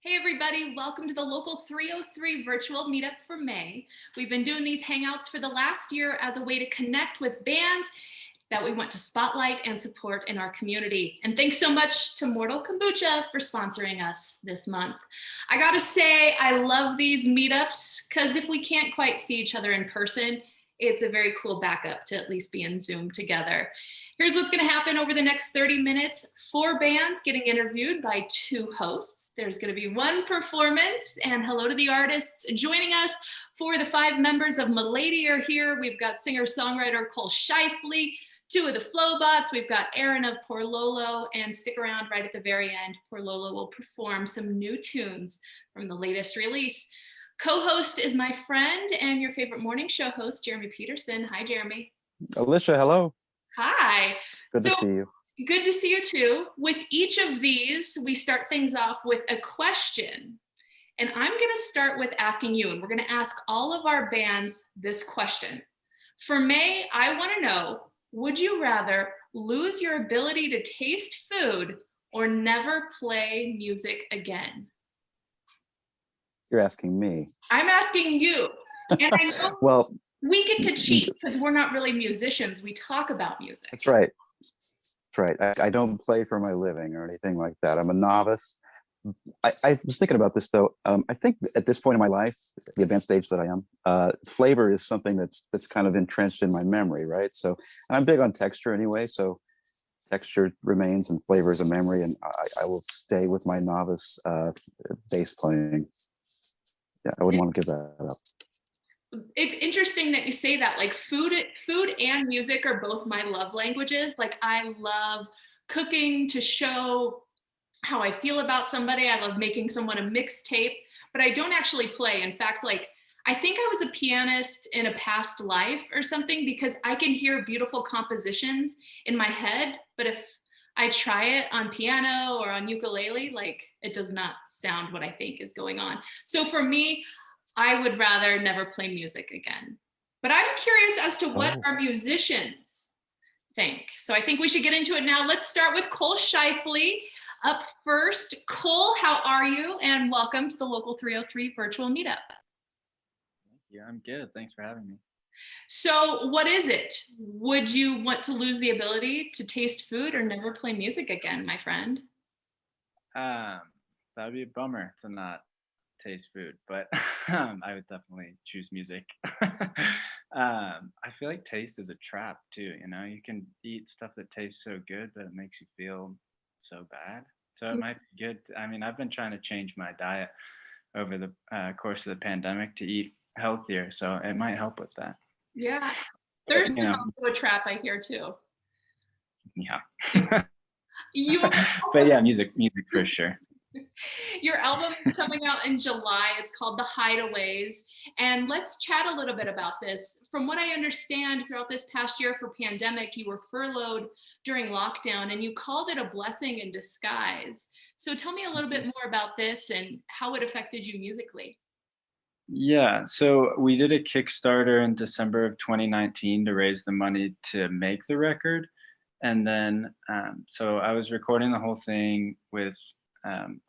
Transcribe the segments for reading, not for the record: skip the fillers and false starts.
Hey everybody, welcome to the local 303 virtual meetup for May. We've been doing these hangouts for the last year as a way to connect with bands that we want to spotlight and support in our community. And thanks so much to Mortal Kombucha for sponsoring us this month. I gotta say, I love these meetups because if we can't quite see each other in person, it's a very cool backup to at least be in Zoom together. Here's what's going to happen over the next 30 minutes. 4 bands getting interviewed by 2 hosts. There's going to be 1 performance, and hello to the artists joining us. 4 of the 5 members of Milady are here. We've got singer-songwriter Cole Scheifele, 2 of the Flowbots. We've got Aaron of Porlolo, and stick around right at the very end. Porlolo will perform some new tunes from the latest release. Co-host is my friend and your favorite morning show host, Jeremy Peterson. Hi, Jeremy. Alicia, hello. Hi. Good to see you. Good to see you too. With each of these, we start things off with a question. And I'm going to start with asking you, and we're going to ask all of our bands this question. For May, I want to know, would you rather lose your ability to taste food or never play music again? You're asking me. I'm asking you. And I know well, we get to cheat because we're not really musicians. We talk about music. That's right. That's right. I don't play for my living or anything like that. I'm a novice. I was thinking about this though. I think at this point in my life, the advanced age that I am, flavor is something that's kind of entrenched in my memory, right? So, and I'm big on texture anyway. So texture remains and flavor is a memory, and I will stay with my novice bass playing. Yeah, I wouldn't want to give that up. It's interesting that you say that. Like food and music are both my love languages. Like I love cooking to show how I feel about somebody. I love making someone a mixtape, but I don't actually play. In fact, like I think I was a pianist in a past life or something because I can hear beautiful compositions in my head, but if I try it on piano or on ukulele, like it does not sound what I think is going on. So for me, I would rather never play music again. But I'm curious as to what our musicians think. So I think we should get into it now. Let's start with Cole Scheifele. Up first, Cole, how are you? And welcome to the local 303 virtual meetup. Yeah, I'm good. Thanks for having me. So what is it? Would you want to lose the ability to taste food or never play music again, my friend? That would be a bummer to not taste food, but I would definitely choose music. I feel like taste is a trap too. You know, you can eat stuff that tastes so good, but it makes you feel so bad. So it might be good. I mean, I've been trying to change my diet over the course of the pandemic to eat healthier, so it might help with that. Yeah. Thirst is also a trap, I hear too. Yeah. But yeah, music for sure. Your album is coming out in July. It's called The Hideaways. And let's chat a little bit about this. From what I understand, throughout this past year for pandemic, you were furloughed during lockdown and you called it a blessing in disguise. So tell me a little bit more about this and how it affected you musically. Yeah, so we did a Kickstarter in December of 2019 to raise the money to make the record. And then, so I was recording the whole thing with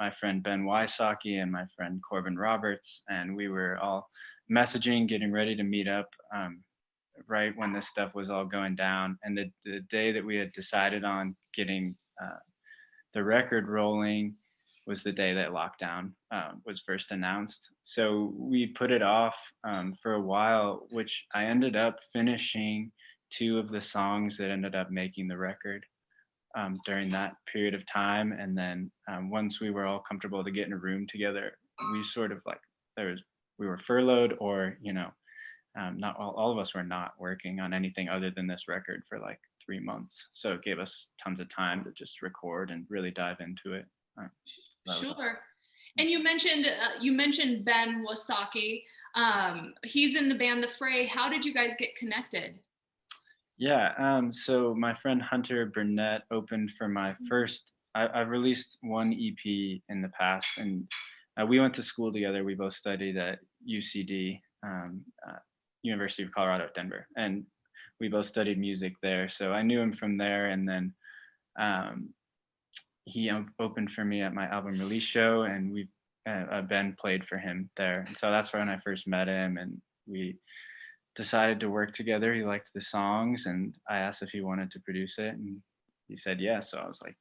my friend Ben Wasaki and my friend Corbin Roberts, and we were all messaging, getting ready to meet up right when this stuff was all going down. And the day that we had decided on getting the record rolling was the day that lockdown was first announced. So we put it off for a while, which I ended up finishing 2 of the songs that ended up making the record during that period of time. And then once we were all comfortable to get in a room together, we sort of like, we were furloughed, or, you know, not all of us were not working on anything other than this record for like 3 months. So it gave us tons of time to just record and really dive into it. Sure. And you mentioned Ben Wasaki. He's in the band The Fray. How did you guys get connected? Yeah, so my friend Hunter Burnett opened for my first, I've released 1 EP in the past, and we went to school together. We both studied at UCD, University of Colorado at Denver, and we both studied music there. So I knew him from there, and then he opened for me at my album release show, and we've Ben played for him there. And so that's when I first met him, and we decided to work together. He liked the songs, and I asked if he wanted to produce it, and he said yes. So I was like,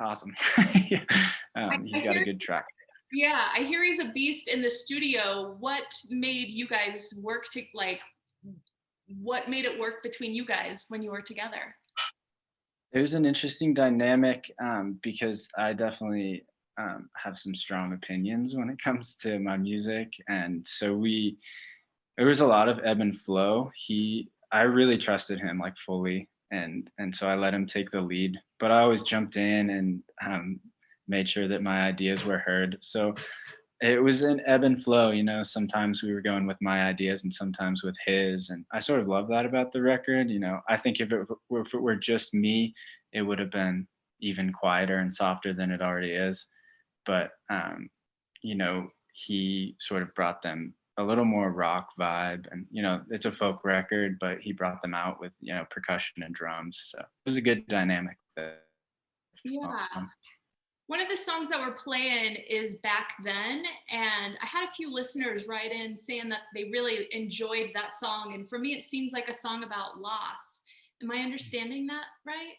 awesome. He's got a good track. Yeah, I hear he's a beast in the studio. What made you guys work to what made it work between you guys when you were together? There's an interesting dynamic because I definitely have some strong opinions when it comes to my music, and so there was a lot of ebb and flow. I really trusted him like fully, and so I let him take the lead, but I always jumped in and made sure that my ideas were heard. So it was an ebb and flow, you know. Sometimes we were going with my ideas and sometimes with his, and I sort of love that about the record. You know, I think if it were just me, it would have been even quieter and softer than it already is. But you know, he sort of brought them a little more rock vibe, and you know, it's a folk record, but he brought them out with, you know, percussion and drums. So it was a good dynamic there. Yeah. One of the songs that we're playing is Back Then, and I had a few listeners write in saying that they really enjoyed that song, and for me it seems like a song about loss. Am I understanding that right?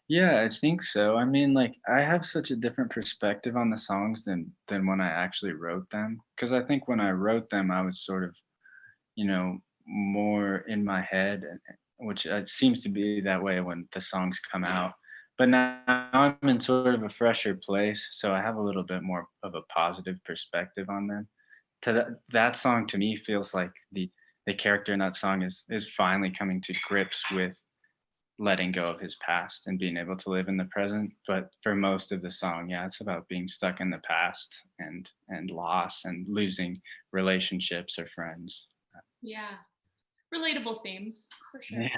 Yeah, I think so. I mean, like, I have such a different perspective on the songs than when I actually wrote them. Because I think when I wrote them, I was sort of, you know, more in my head, which seems to be that way when the songs come out. But now I'm in sort of a fresher place, so I have a little bit more of a positive perspective on them. That song to me feels like the character in that song is finally coming to grips with letting go of his past and being able to live in the present. But for most of the song, yeah, it's about being stuck in the past and loss and losing relationships or friends. Yeah, relatable themes for sure. Yeah.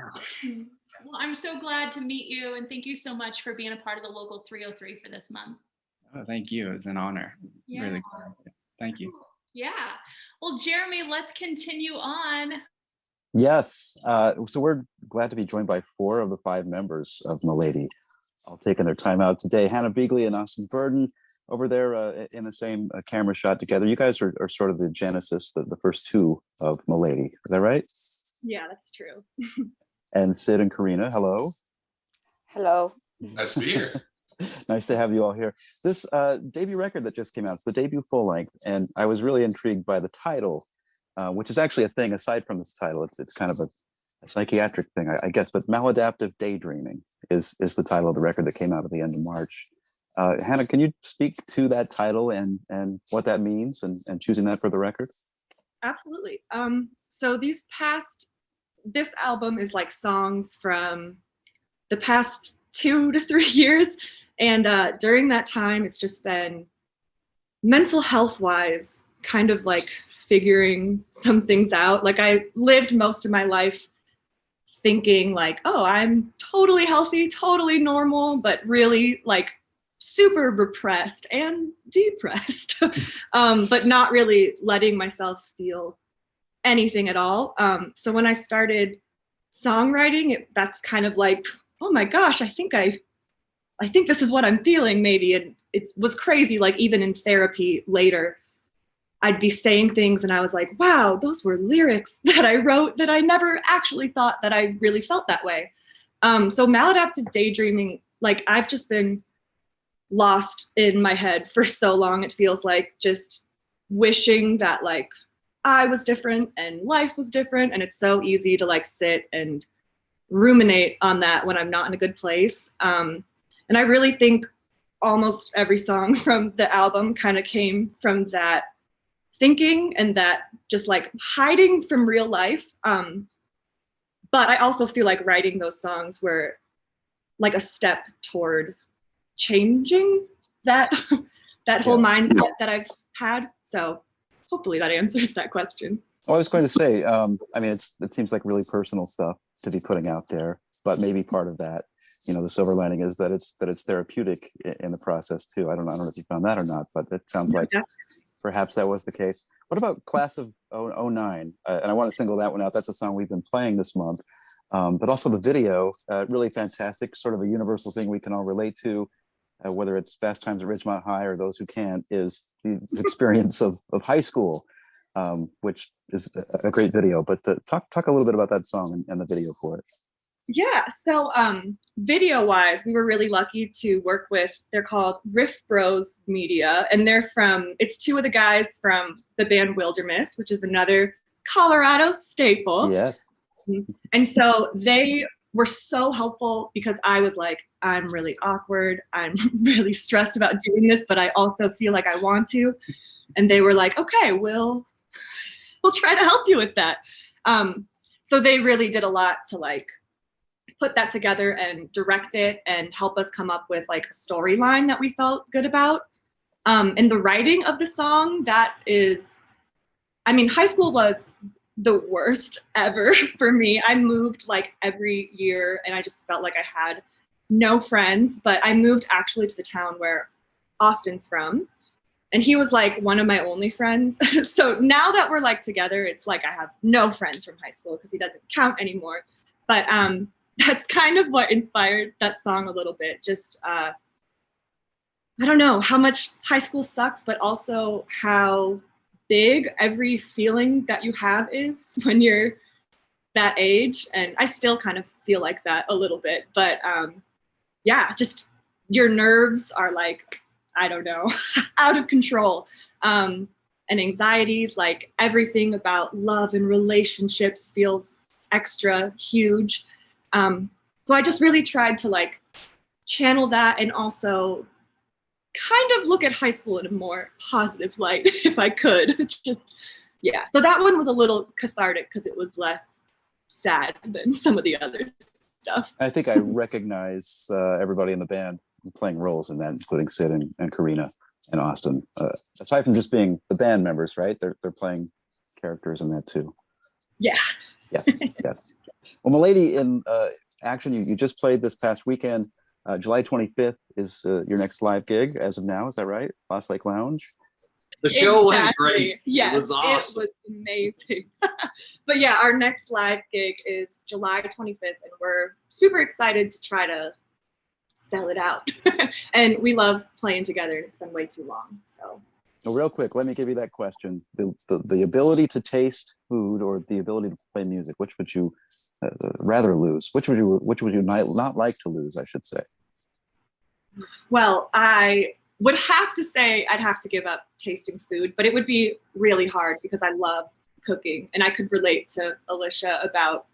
Mhm. Well, I'm so glad to meet you, and thank you so much for being a part of the local 303 for this month. Oh, thank you. It was an honor. Yeah. Really cool. Thank you. Cool. Yeah. Well, Jeremy, let's continue on. Yes. So we're glad to be joined by 4 of the 5 members of Milady, all taking their time out today. Hannah Beagley and Austin Burden over there in the same camera shot together. You guys are sort of the genesis, the first 2 of Milady. Is that right? Yeah, that's true. And Sid and Karina, hello. Hello. Nice to be here. Nice to have you all here. This debut record that just came out, it's the debut full length, and I was really intrigued by the title, which is actually a thing aside from this title. It's kind of a psychiatric thing, I guess, but Maladaptive Daydreaming is the title of the record that came out at the end of March. Hannah, can you speak to that title and what that means and choosing that for the record? Absolutely. So this album is like songs from the past 2 to 3 years. And during that time, it's just been mental health wise, kind of like figuring some things out. Like I lived most of my life thinking like, oh, I'm totally healthy, totally normal, but really like super repressed and depressed, but not really letting myself feel anything at all. So when I started songwriting, that's kind of like, oh my gosh, I think this is what I'm feeling maybe. And it was crazy, like even in therapy later, I'd be saying things and I was like, wow, those were lyrics that I wrote that I never actually thought that I really felt that way. So Maladaptive Daydreaming, like I've just been lost in my head for so long. It feels like just wishing that like I was different and life was different. And it's so easy to like sit and ruminate on that when I'm not in a good place. And I really think almost every song from the album kind of came from that thinking and that just like hiding from real life. But I also feel like writing those songs were like a step toward changing that whole mindset that I've had. So hopefully that answers that question. Well, I was going to say, I mean, it seems like really personal stuff to be putting out there, but maybe part of that, you know, the silver lining is that it's therapeutic in the process too. I don't know if you found that or not, but it sounds like perhaps that was the case. What about Class of '09? And I want to single that one out. That's a song we've been playing this month, but also the video, really fantastic, sort of a universal thing we can all relate to. whether it's Fast Times at Ridgemont High or Those Who Can't, is the experience of high school, which is a great video. But talk a little bit about that song and the video for it. Yeah, so video wise, we were really lucky to work with, they're called Riff Bros Media, and it's two of the guys from the band Wilderness, which is another Colorado staple. Yes. And so they were so helpful because I was like, I'm really awkward. I'm really stressed about doing this, but I also feel like I want to. And they were like, okay, we'll try to help you with that. So they really did a lot to like put that together and direct it and help us come up with like a storyline that we felt good about. And the writing of the song, high school was the worst ever for me. I moved like every year and I just felt like I had no friends, but I moved actually to the town where Austin's from. And he was like one of my only friends. So now that we're like together, it's like I have no friends from high school because he doesn't count anymore. But that's kind of what inspired that song a little bit. Just, I don't know how much high school sucks, but also how big every feeling that you have is when you're that age. And I still kind of feel like that a little bit, but yeah, just your nerves are like, I don't know, out of control. And anxieties, like everything about love and relationships feels extra huge. So I just really tried to like channel that and also kind of look at high school in a more positive light if I could. Just, yeah. So that one was a little cathartic because it was less sad than some of the other stuff. I think I recognize everybody in the band playing roles in that, including Sid and Karina and Austin. Aside from just being the band members, right? They're playing characters in that too. Yeah. Yes, yes. Well, Milady, in action, you just played this past weekend. July 25th is your next live gig as of now. Is that right? Lost Lake Lounge. The show went great. Yes, it was awesome. It was amazing. But yeah, our next live gig is July 25th, and we're super excited to try to sell it out. And we love playing together, and it's been way too long. So. Well, real quick, let me give you that question: the ability to taste food or the ability to play music, which would you rather lose? Which would you not like to lose? I should say. Well, I would have to say I'd have to give up tasting food, but it would be really hard because I love cooking, and I could relate to Alicia about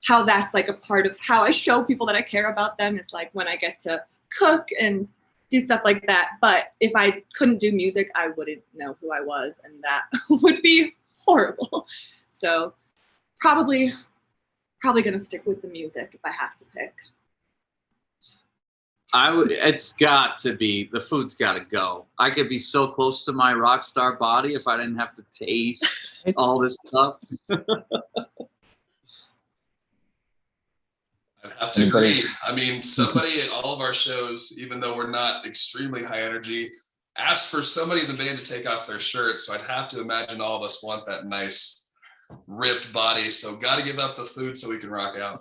how that's like a part of how I show people that I care about them. It's like when I get to cook and do stuff like that. But if I couldn't do music, I wouldn't know who I was, and that would be horrible. So probably gonna stick with the music if I have to pick. It's got to be, the food's got to go. I could be so close to my rock star body if I didn't have to taste all this stuff. I'd have to agree. I mean, somebody at all of our shows, even though we're not extremely high energy, asked for somebody in the band to take off their shirt. So I'd have to imagine all of us want that nice ripped body. So got to give up the food so we can rock out.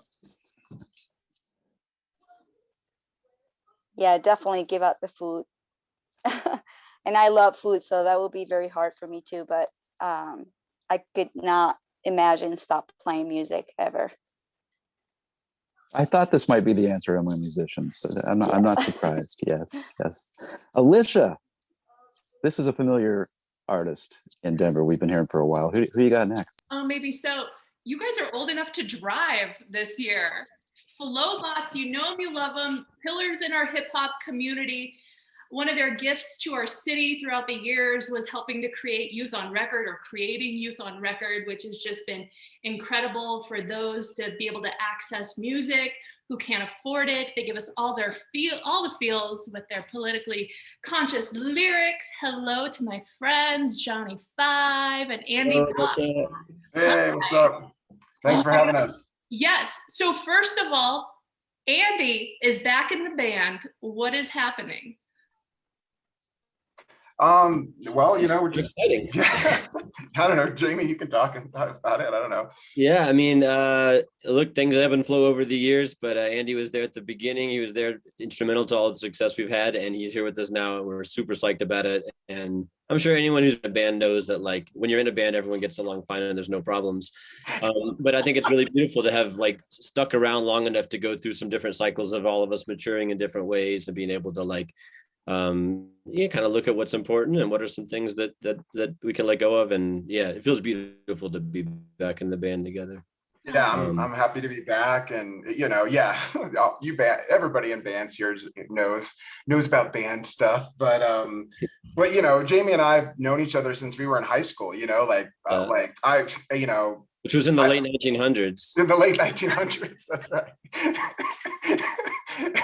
Yeah, definitely give up the food. And I love food, so that would be very hard for me too. But I could not imagine stop playing music ever. I thought this might be the answer among musicians. So I'm not surprised. Yes, yes. Alicia, this is a familiar artist in Denver. We've been hearing for a while. Who you got next? Oh, maybe so. You guys are old enough to drive this year. Flowbots, you know them, you love them. Pillars in our hip hop community. One of their gifts to our city throughout the years was helping to create Youth on Record, or creating Youth on Record, which has just been incredible for those to be able to access music who can't afford it. They give us all the feels with their politically conscious lyrics. Hello to my friends, Johnny Five and Andy. Hello, what's up? Hey, what's up? Thanks for having us. Yes. So first of all, Andy is back in the band. What is happening? Well, you know, we're just, Exciting. yeah, I don't know, Jamie, you can talk about it. I don't know. Yeah, I mean, look, things ebb and flow over the years, but Andy was there at the beginning. He was there, instrumental to all the success we've had, and he's here with us now, and we're super psyched about it. And I'm sure anyone who's in a band knows that, like, when you're in a band, everyone gets along fine and there's no problems. But I think it's really beautiful to have, like, stuck around long enough to go through some different cycles of all of us maturing in different ways and being able to, like, yeah, kind of look at what's important and what are some things that we can let go of. And yeah, it feels beautiful to be back in the band together. Yeah, I'm happy to be back, and you know, yeah, everybody in bands here knows about band stuff, but you know, Jamie and I have known each other since we were in high school. You know, like you know, which was in the late 1900s. In the late 1900s, that's right.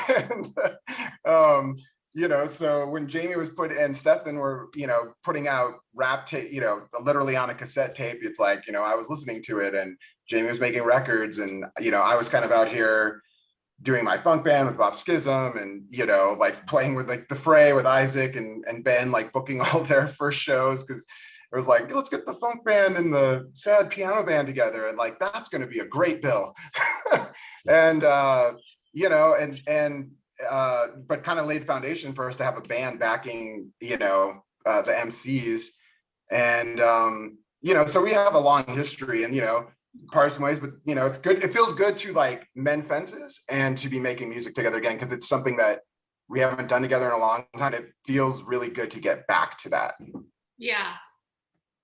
And, you know, so when Jamie was and Stefan were, you know, putting out rap tape, you know, literally on a cassette tape, it's like, you know, I was listening to it and Jamie was making records, and, you know, I was kind of out here doing my funk band with Bob Schism, and, you know, like playing with like the Fray with Isaac and Ben, like booking all their first shows, because it was like, let's get the funk band and the sad piano band together, and like that's going to be a great bill. And you know, but kind of laid the foundation for us to have a band backing, you know, the MCs. And you know, so we have a long history, and, you know, parts and ways, but, you know, it's good. It feels good to like mend fences and to be making music together again, because it's something that we haven't done together in a long time. It feels really good to get back to that. Yeah.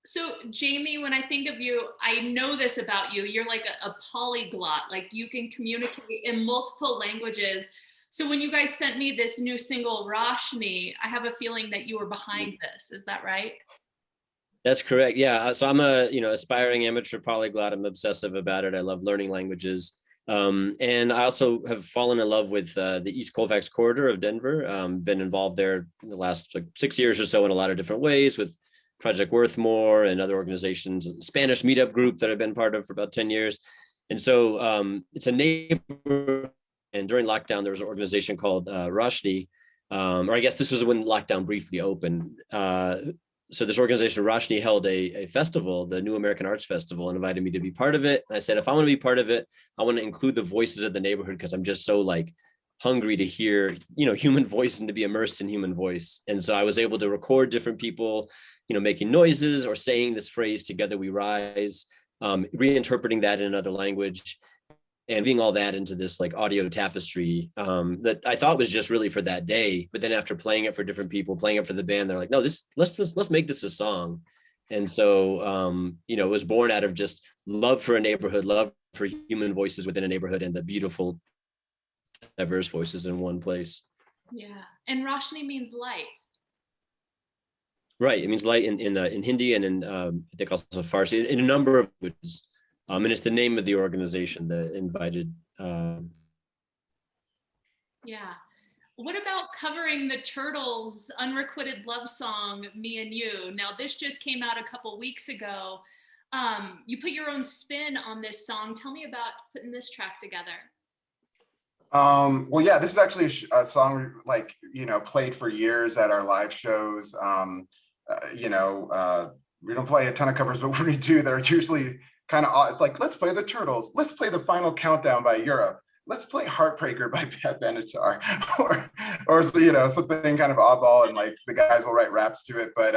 So Jamie, when I think of you, I know this about you. You're like a polyglot, like you can communicate in multiple languages. So when you guys sent me this new single, Roshni, I have a feeling that you were behind this. Is that right? That's correct. Yeah. So I'm a, you know, aspiring amateur polyglot. I'm obsessive about it. I love learning languages. And I also have fallen in love with the East Colfax corridor of Denver. Been involved there in the last like 6 years or so in a lot of different ways with Project Worthmore and other organizations, Spanish Meetup group that I've been part of for about 10 years. And so it's a neighborhood. And during lockdown, there was an organization called Roshni, or I guess this was when lockdown briefly opened. So this organization, Roshni, held a festival, the New American Arts Festival, and invited me to be part of it. And I said, if I want to be part of it, I want to include the voices of the neighborhood, because I'm just so like hungry to hear, you know, human voice and to be immersed in human voice. And so I was able to record different people, you know, making noises or saying this phrase, "Together we rise," reinterpreting that in another language, and being all that into this like audio tapestry that I thought was just really for that day. But then after playing it for different people, playing it for the band, they're like, no, let's make this a song. And so, you know, it was born out of just love for a neighborhood, love for human voices within a neighborhood, and the beautiful diverse voices in one place. Yeah. And Roshni means light. Right. It means light in Hindi and in, I think also Farsi, in a number of languages. And it's the name of the organization that invited. Yeah. What about covering the Turtles' unrequited love song, "Me and You"? Now, this just came out a couple weeks ago. You put your own spin on this song. Tell me about putting this track together. Well, yeah, this is actually a song like, you know, played for years at our live shows. You know, we don't play a ton of covers, but when we do, they're usually kind of, it's like, let's play the Turtles, let's play The Final Countdown by Europe, let's play Heartbreaker by Pat Benatar, or you know, something kind of oddball, and like the guys will write raps to it. But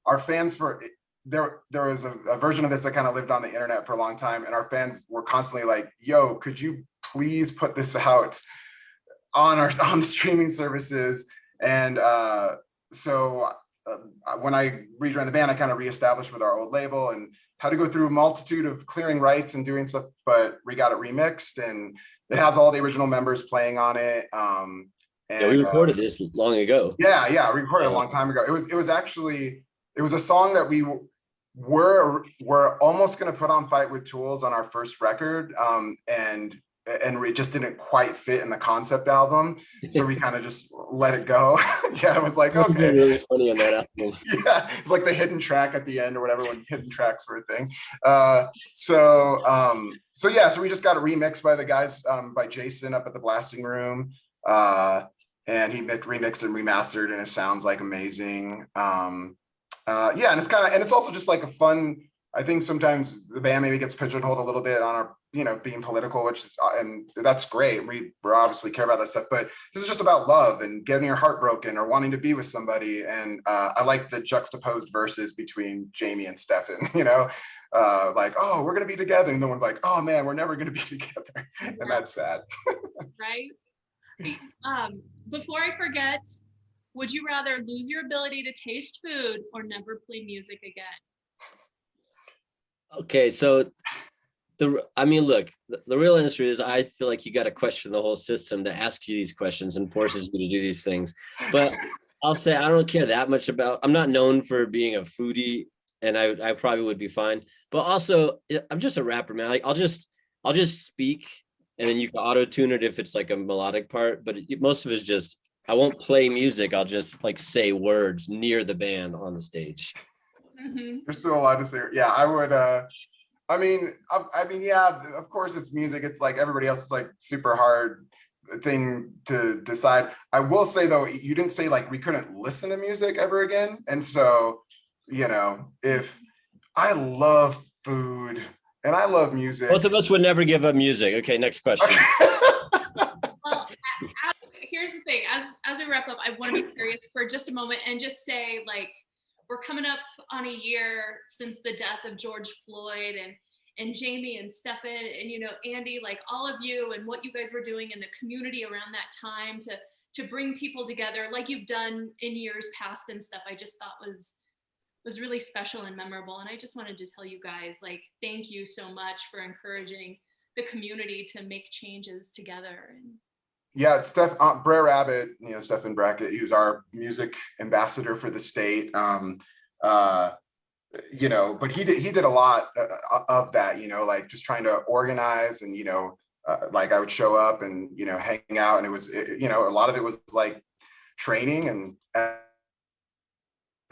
our fans, there was a version of this that kind of lived on the internet for a long time, and our fans were constantly like, yo, could you please put this out on the streaming services? And so when I rejoined the band, I kind of reestablished with our old label and had to go through a multitude of clearing rights and doing stuff, but we got it remixed, and it has all the original members playing on it. And yeah, we recorded this long ago. Yeah, we recorded a long time ago. It was a song that we were almost going to put on Fight with Tools on our first record, and it just didn't quite fit in the concept album, so we kind of just let it go. Yeah, it was like, okay, really funny on that album. Yeah, it's like the hidden track at the end or whatever, when hidden tracks were a thing. So yeah, so we just got it remixed by the guys, by Jason up at the Blasting Room, and he remixed and remastered, and it sounds like amazing. Yeah, and it's kind of, and it's also just like a fun, I think sometimes the band maybe gets pigeonholed a little bit on our, you know, being political, which is, and that's great. We obviously care about that stuff, but this is just about love and getting your heart broken or wanting to be with somebody. And I like the juxtaposed verses between Jamie and Stefan, you know, like, oh, we're going to be together. And then we're like, oh man, we're never going to be together. And that's sad. Right. Before I forget, would you rather lose your ability to taste food or never play music again? Okay, so I mean, look, the real answer is I feel like you got to question the whole system that asks you these questions and forces you to do these things. But I'll say I don't care that much about, I'm not known for being a foodie, and I probably would be fine. But also, I'm just a rapper, man. Like I'll just speak, and then you can auto tune it if it's like a melodic part. But most of it's just, I won't play music. I'll just like say words near the band on the stage. Mm-hmm. There's still a lot to say. Yeah, I would. I mean, yeah, of course it's music. It's like everybody else. It's like super hard thing to decide. I will say though, you didn't say like we couldn't listen to music ever again. And so, you know, if I love food and I love music. Both of us would never give up music. Okay, next question. Well, here's the thing. As we wrap up, I want to be curious for just a moment and just say, like, we're coming up on a year since the death of George Floyd, and Jamie and Stefan and, you know, Andy, like all of you and what you guys were doing in the community around that time to bring people together like you've done in years past and stuff, I just thought was really special and memorable. And I just wanted to tell you guys, like, thank you so much for encouraging the community to make changes together. And yeah, Brer Rabbit, you know, Stefan Brackett, he was our music ambassador for the state. You know, but he did a lot of that, you know, like just trying to organize and, you know, like I would show up and, you know, hang out, and it was, you know, a lot of it was like training and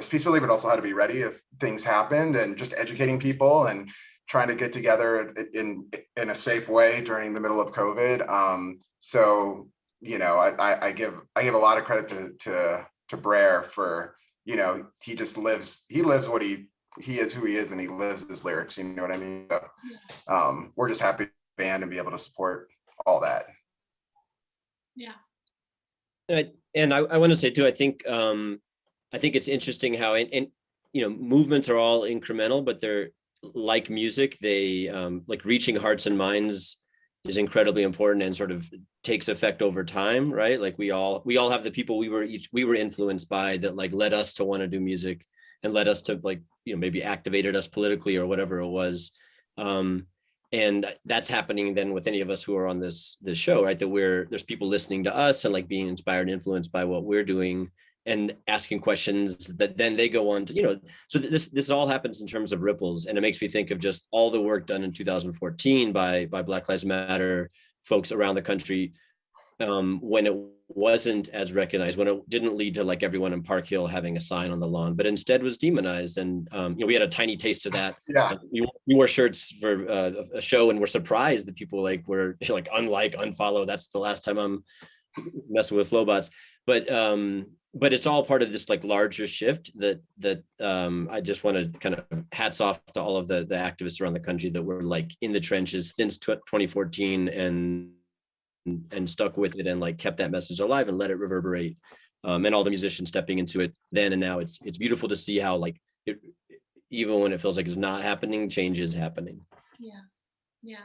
peacefully, but also how to be ready if things happened, and just educating people and trying to get together in a safe way during the middle of COVID. So, you know, I give a lot of credit to Brer for, you know, he lives what he is, who he is, and he lives his lyrics, you know what I mean? So, we're just happy to band and be able to support all that. yeah. And I want to say too, I think it's interesting how, and you know, movements are all incremental, but they're like music. They like reaching hearts and minds is incredibly important and sort of takes effect over time, right? Like we all have the people we were influenced by that like led us to want to do music and led us to, like, you know, maybe activated us politically or whatever it was. And that's happening then with any of us who are on this show, right? That there's people listening to us and like being inspired and influenced by what we're doing and asking questions that then they go on to, you know, so this all happens in terms of ripples. And it makes me think of just all the work done in 2014 by Black Lives Matter folks around the country, when it wasn't as recognized, when it didn't lead to like everyone in Park Hill having a sign on the lawn, but instead was demonized. And you know, we had a tiny taste of that. Yeah, we wore shirts for a show, and we're surprised that people like were like unfollow. That's the last time I'm messing with Flowbots. But it's all part of this like larger shift that I just want to kind of hats off to all of the activists around the country that were like in the trenches since 2014 and stuck with it and like kept that message alive and let it reverberate, and all the musicians stepping into it then and now. It's beautiful to see how like it, even when it feels like it's not happening, change is happening. Yeah.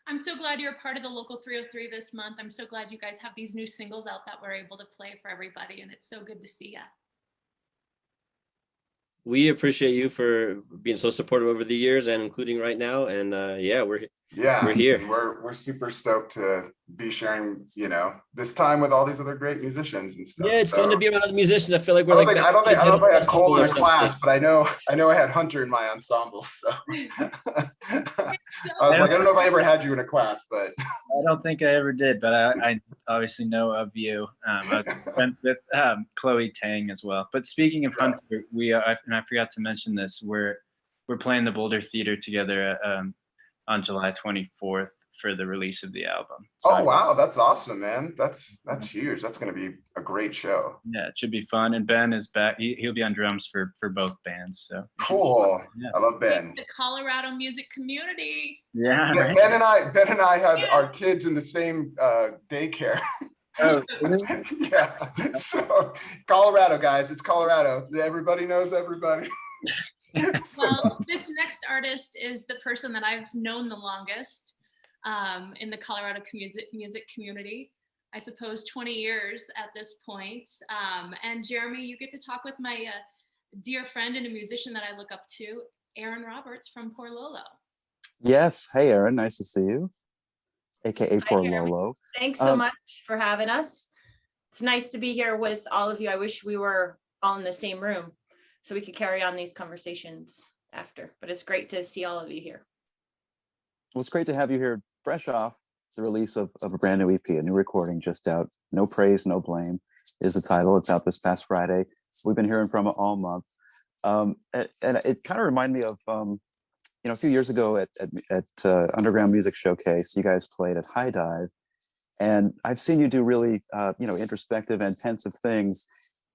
I'm so glad you're a part of the Local 303 this month. I'm so glad you guys have these new singles out that we're able to play for everybody, and it's so good to see you. We appreciate you for being so supportive over the years and including right now. And we're here. We're super stoked to be sharing, you know, this time with all these other great musicians and stuff. Yeah, it's fun to be around other musicians. I feel like I don't know if I had Cole in a class, but I know I had Hunter in my ensemble. So I was like, I don't know if I ever had you in a class, but I don't think I ever did, but I obviously know of you. I was friends with Chloe Tang as well. But speaking of Hunter, and I forgot to mention this, we're playing the Boulder Theater together on July 24th. for the release of the album. So Oh wow, that's awesome, man. That's huge. That's going to be a great show. yeah, it should be fun. And Ben is back. He'll be on drums for both bands. So Cool. Yeah. I love Ben. The Colorado music community. Yeah. Yeah, Right. Ben and I had Yeah. our kids in the same daycare. Oh, Yeah. So Colorado, guys, it's Colorado. Everybody knows everybody. Well, this next artist is the person that I've known the longest in the Colorado music community. I suppose 20 years at this point. And Jeremy, you get to talk with my dear friend and a musician that I look up to, Aaron Roberts from Porlolo. Yes. Hey, Aaron. Nice to see you. AKA Hi, Jeremy. Porlolo. Thanks so much for having us. It's nice to be here with all of you. I wish we were all in the same room so we could carry on these conversations after, but it's great to see all of you here. Well, it's great to have you here fresh off the release of a brand new EP, a new recording just out. No Praise, No Blame is the title. It's out this past Friday. We've been hearing from it all month. And it kind of reminded me of, a few years ago at Underground Music Showcase, you guys played at High Dive. And I've seen you do really, introspective and pensive things.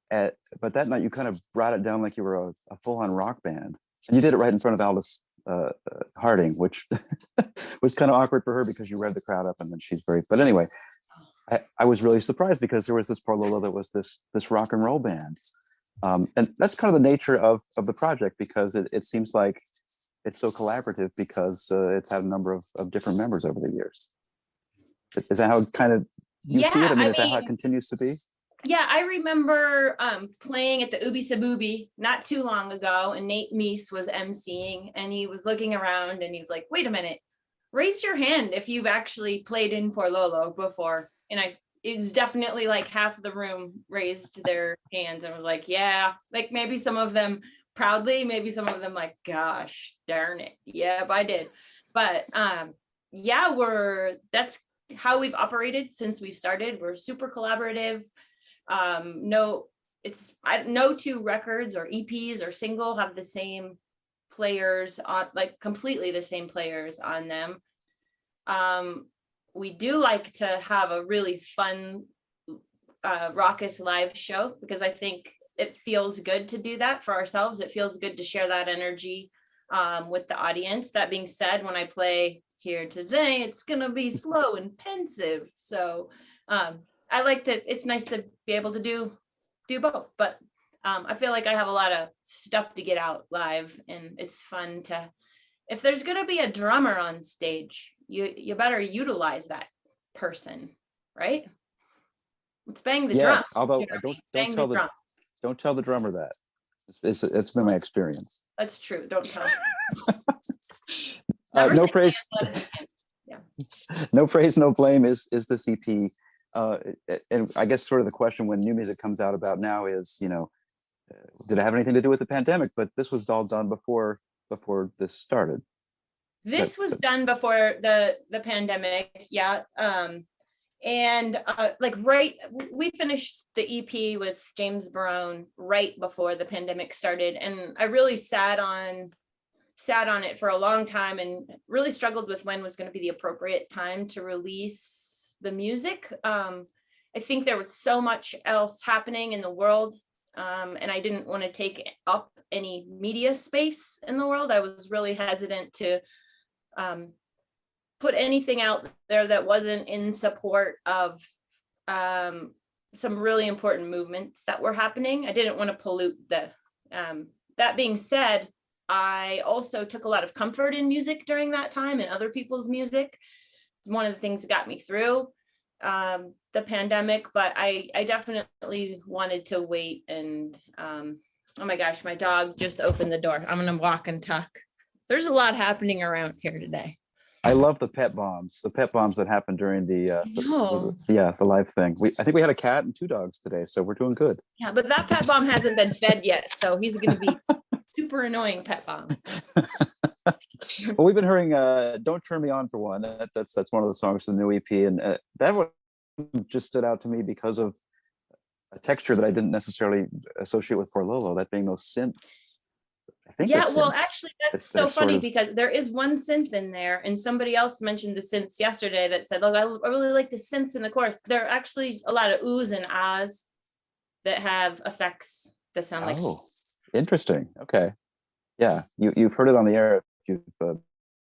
But that night you kind of brought it down like you were a full-on rock band. And you did it right in front of Aldous Harding, which was kind of awkward for her because you rev the crowd up and then she's very, but anyway, I was really surprised because there was this Porlolo that was this rock and roll band. And that's kind of the nature of the project, because it seems like it's so collaborative because it's had a number of different members over the years. Is that how kind of you see it? I mean, is that how it continues to be? Yeah, I remember playing at the Ubi Sabubi not too long ago, and Nate Meese was emceeing, and he was looking around and he was like, wait a minute, raise your hand if you've actually played in Porlolo before. And it was definitely like half of the room raised their hands and was like, yeah, like maybe some of them proudly, maybe some of them like, gosh, darn it. Yep, I did. But that's how we've operated since we've started. We're super collaborative. No two records or EPs or single have the same players on, like completely the same players on them. We do like to have a really fun, raucous live show, because I think it feels good to do that for ourselves. It feels good to share that energy with the audience. That being said, when I play here today, it's gonna be slow and pensive. So I like that. It's nice to be able to do both, but I feel like I have a lot of stuff to get out live, and it's fun to, if there's going to be a drummer on stage, you better utilize that person, right? Let's bang the drum. Yes, although don't tell the drummer that. It's been my experience. That's true. Don't tell. No praise. Yeah. No Praise, No Blame is this EP. And I guess sort of the question when new music comes out about now is, did it have anything to do with the pandemic? But this was all done before this started. This was done before the pandemic, yeah. We finished the EP with James Barone right before the pandemic started, and I really sat on it for a long time and really struggled with when was going to be the appropriate time to release the music. I think there was so much else happening in the world, and I didn't want to take up any media space in the world. I was really hesitant to put anything out there that wasn't in support of some really important movements that were happening. I didn't want to pollute the that being said, I also took a lot of comfort in music during that time and other people's music. It's one of the things that got me through the pandemic, but I definitely wanted to wait. And oh my gosh, my dog just opened the door. I'm gonna walk and talk. There's a lot happening around here today. I love the pet bombs that happened during the live thing. I think we had a cat and 2 dogs today, so we're doing good. Yeah, but that pet bomb hasn't been fed yet, so he's gonna be super annoying pet bomb. Well, we've been hearing "Don't Turn Me On" for one. That's one of the songs in the new EP, and that one just stood out to me because of a texture that I didn't necessarily associate with Porlolo, that being those synths. think Yeah, that's well, synths. actually, that's That so are sort funny of- because there is one synth in there, and somebody else mentioned the synths yesterday that said, look, I really like the synths in the chorus. There are actually a lot of oohs and ahs that have effects that sound like. Oh, interesting. Okay. Yeah, you've heard it on the air if you've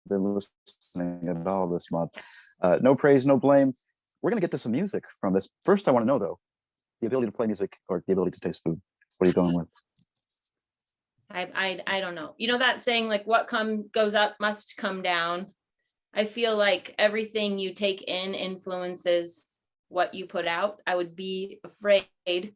been listening at all this month. No praise, no blame. We're going to get to some music from this. First, I want to know, though, the ability to play music or the ability to taste food. What are you going with? I don't know. You know that saying, like, what goes up must come down. I feel like everything you take in influences what you put out. I would be afraid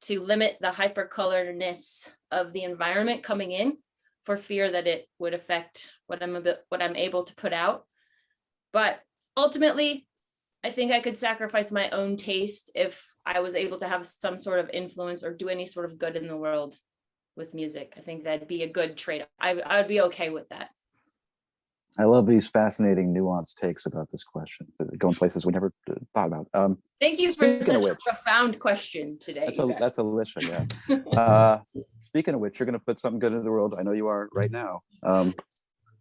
to limit the hypercolorness of the environment coming in for fear that it would affect what I'm able to put out. But ultimately, I think I could sacrifice my own taste if I was able to have some sort of influence or do any sort of good in the world with music. I think that'd be a good trade-off. I would be okay with that. I love these fascinating, nuanced takes about this question, going places we never thought about. Thank you for Speaking such of a which, profound question today. that's Alicia, yeah. Speaking of which, you're going to put something good into the world. I know you are right now.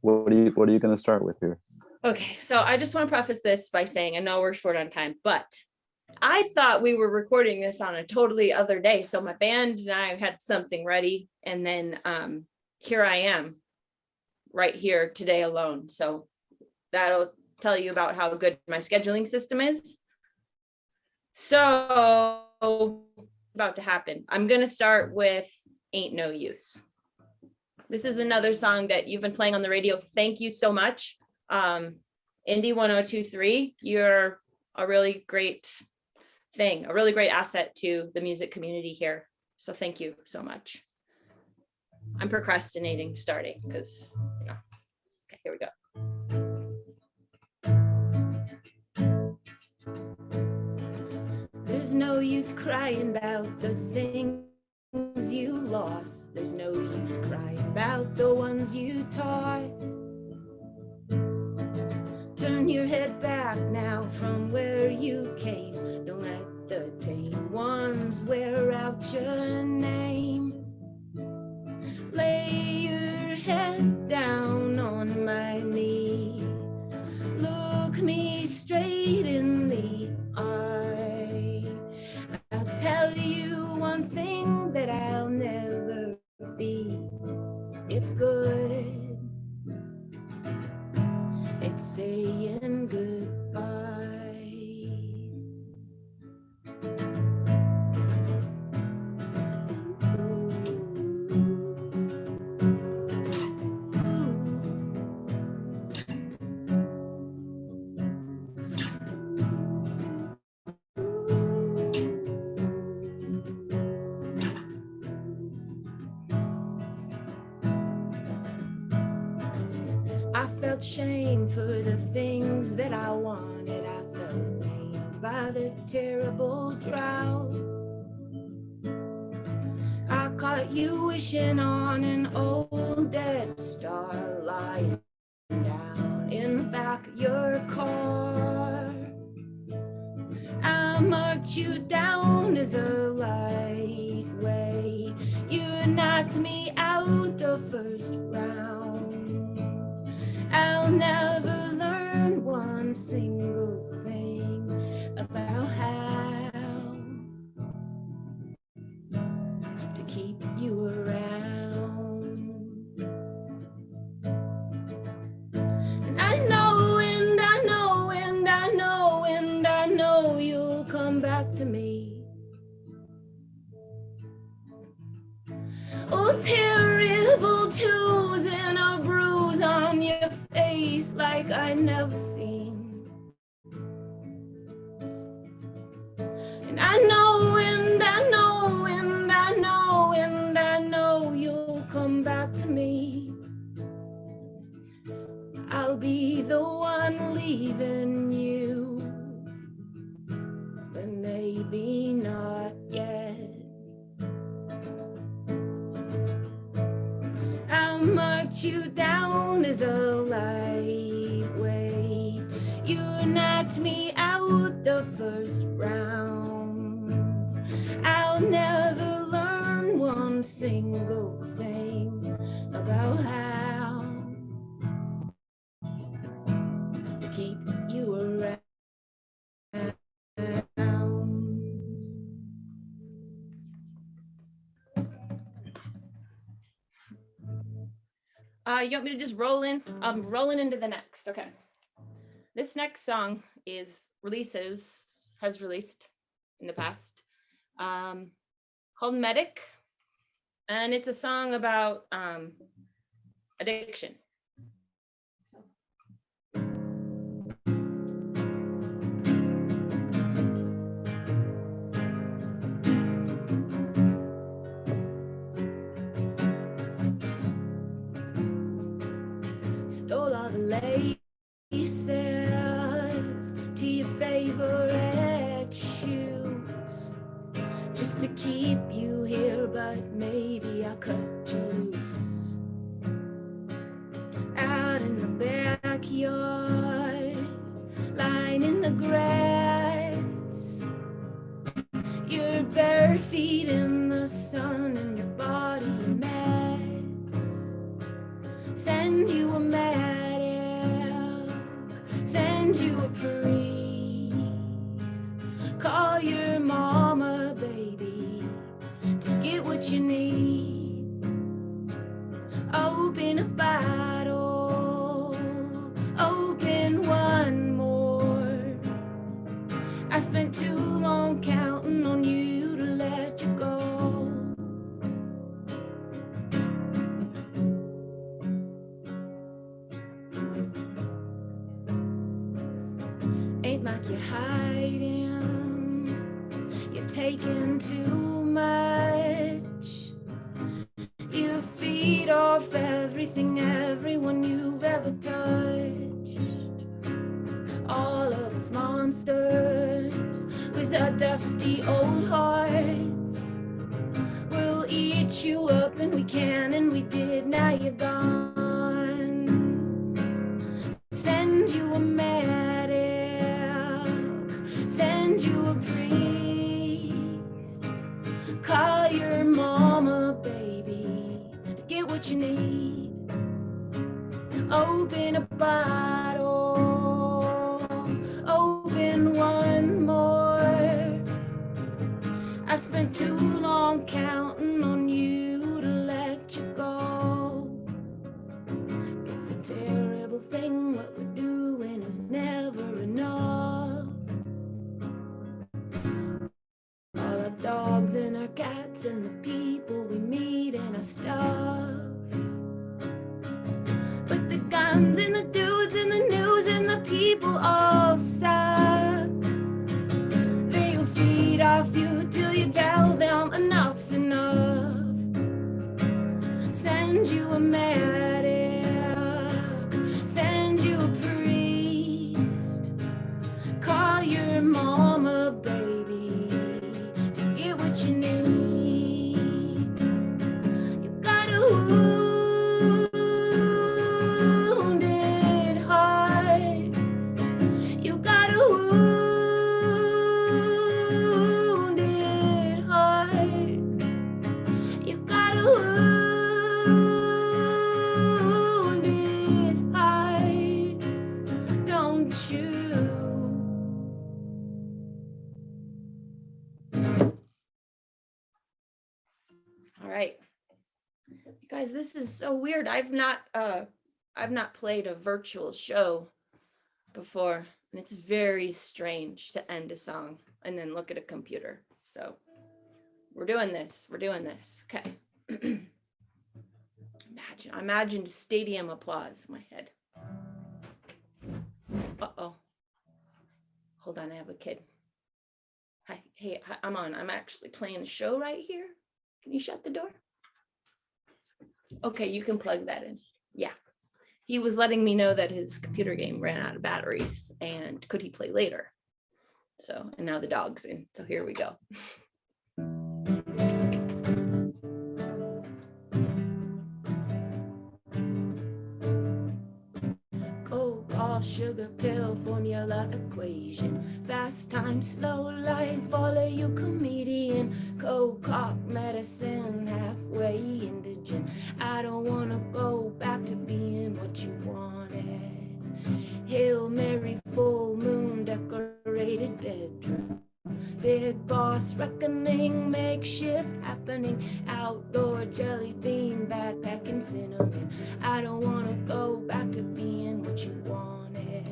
What are you going to start with here? Okay, so I just want to preface this by saying I know we're short on time, but I thought we were recording this on a totally other day. So my band and I had something ready, and then here I am right here today alone. So that'll tell you about how good my scheduling system is. So about to happen. I'm going to start with Ain't No Use. This is another song that you've been playing on the radio. Thank you so much. Indie 102.3, you're a really great thing, a really great asset to the music community here. So thank you so much. I'm procrastinating starting because, you know, okay, here we go. There's no use crying about the things you lost. There's no use crying about the ones you tossed. Turn your head back now from where you came. Don't let the tame ones wear out your name. Lay your head down on my knee. Look me straight in the eye. I'll tell you one thing that I'll never be. It's good. It's saying goodbye. I felt shame for the things that I wanted. I felt maimed by the terrible drought. I caught you wishing on an old dead star lying down in the back of your car. I marked you down as a lightweight. You knocked me out the first round. I'll never learn one single thing about how to keep you around. And I know, and I know, and I know, and I know you'll come back to me. Oh, terrible twos and a bruise on your face like I never seen. And I know, and I know, and I know, and I know you'll come back to me. I'll be the one leaving you, but maybe not yet. I marked you down as a lightweight. You knocked me out the first round. I'll never learn one single thing about how to keep you around. You want me to just roll in? I'm rolling into the next. Okay. This next song has released in the past, called Medic. And it's a song about addiction. Stole all the laces to your favorite shoes just to keep you here, but maybe I cut you loose. Out in the backyard, lying in the grass, your bare feet in the sun and your body a mess. Send you a medic, send you a priest, call your mama, baby, to get what you need. Open a bottle, open one more. I spent too long counting on you to let you go. Ain't like you're hiding, you're taking too much. You feed off everything, everyone you've ever touched. All of us monsters with our dusty old hearts. We'll eat you up, and we can, and we did, now you're gone. Send you a medic, send you a priest, call your mama, baby, to get what you need. Open a bottle, open one more. I spent too long counting on you to let you go. It's a terrible thing, what we're doing is never enough. All our dogs and our cats and the people we meet and our stuff. But the guns and the dudes and the news and the people all suck. They'll feed off you till you tell them enough's enough. Send you a medic, send you a priest, call your mama, baby, to get what you need. You got a wounded heart, you got a wounded heart, you got a wounded heart, don't you? All right, you guys, this is so weird. I've not played a virtual show before, and it's very strange to end a song and then look at a computer. So we're doing this. Okay. I imagined stadium applause in my head. Uh-oh. Hold on, I have a kid. Hi, hey, I'm on. I'm actually playing a show right here. Can you shut the door? Okay, you can plug that in. Yeah. He was letting me know that his computer game ran out of batteries and could he play later? So, and now the dog's in. So here we go. Go call raw sugar pill formula equation. Fast time, slow life, all of you comedian. Cold cock medicine, halfway indigent. I don't wanna go back to being what you wanted. Hail Mary, full moon, decorated bedroom. Big boss reckoning, makeshift happening. Outdoor jelly bean, backpacking cinnamon. I don't wanna go back to being what you wanted.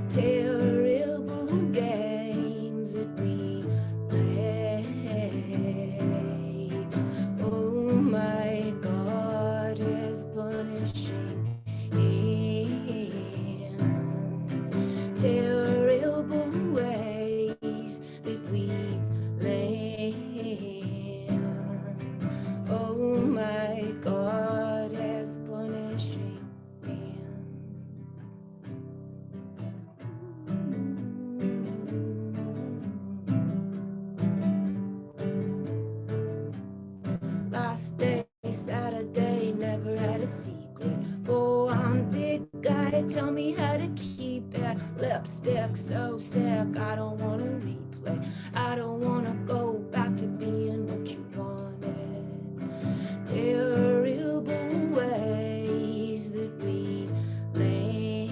Terrible games that we play. Oh my God, his punishing hands. Terrible ways that we land. Oh my God, has punishing hands. Last day, Saturday, never had a secret. Go on, big guy, tell me how to keep it. Lipstick so sick, I don't wanna replay. I don't wanna go back to being what you wanted. Terrible ways that we land.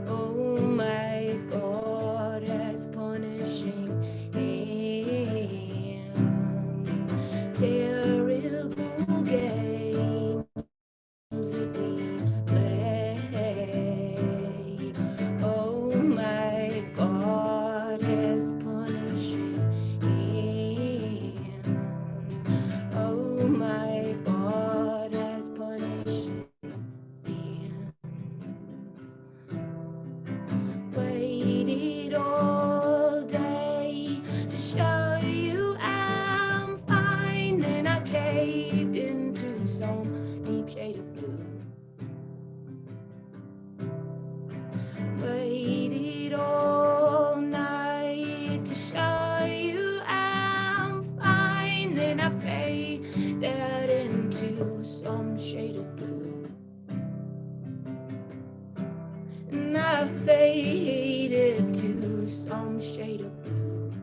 Oh my God, as punishing hands. Terrible games that we play. Oh my God, as punishing hands. Oh my God, as punishing hands. Waited all day to show you I'm fine. Then I caved into some deep shade of blue. Waited all night to show you I'm fine. Then I faded into some shade of blue. And I faded to some shade of blue.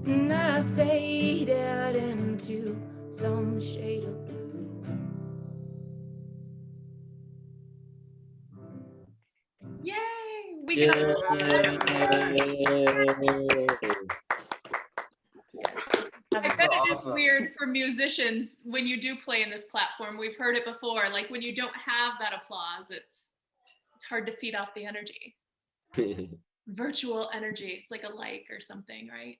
And I faded into some shade of blue. Yay! We can all I bet it is Awesome. weird for musicians when you do play in this platform. We've heard it before. Like when you don't have that applause, it's hard to feed off the energy. Virtual energy. It's like a like or something, right?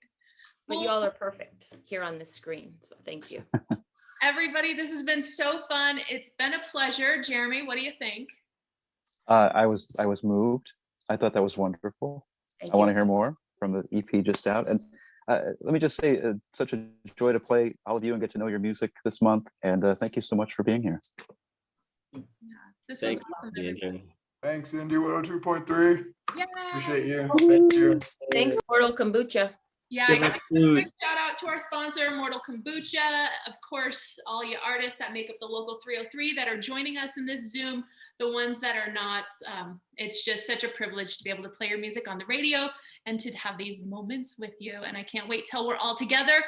But y'all are perfect here on the screen. So thank you. Everybody, this has been so fun. It's been a pleasure. Jeremy, what do you think? I was moved. I thought that was wonderful. Thank I want you. to hear more from the EP just out. And let me just say, such a joy to play all of you and get to know your music this month. And thank you so much for being here. Yeah, this Thank was you awesome. for being everybody. here. Thanks, Indy 102.3. Yay! Appreciate you. Thank Thank you. Thanks, Mortal Kombucha. Yeah, I Give gotta us give a food. quick shout out to our sponsor, Mortal Kombucha. Of course, all you artists that make up the local 303 that are joining us in this Zoom, the ones that are not, it's just such a privilege to be able to play your music on the radio and to have these moments with you. And I can't wait till we're all together.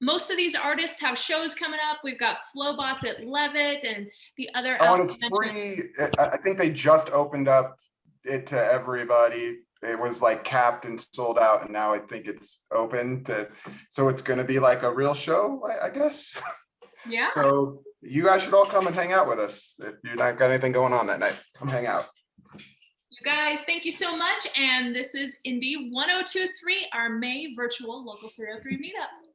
Most of these artists have shows coming up. We've got Flowbots at Levitt and the other. Oh, and it's free. I think they just opened up it to everybody. It was like capped and sold out, and now I think it's open to, so it's going to be like a real show, I guess. Yeah. So you guys should all come and hang out with us. If you're not got anything going on that night, come hang out. You guys, thank you so much. And this is Indie 102.3, our May virtual local 303 meetup.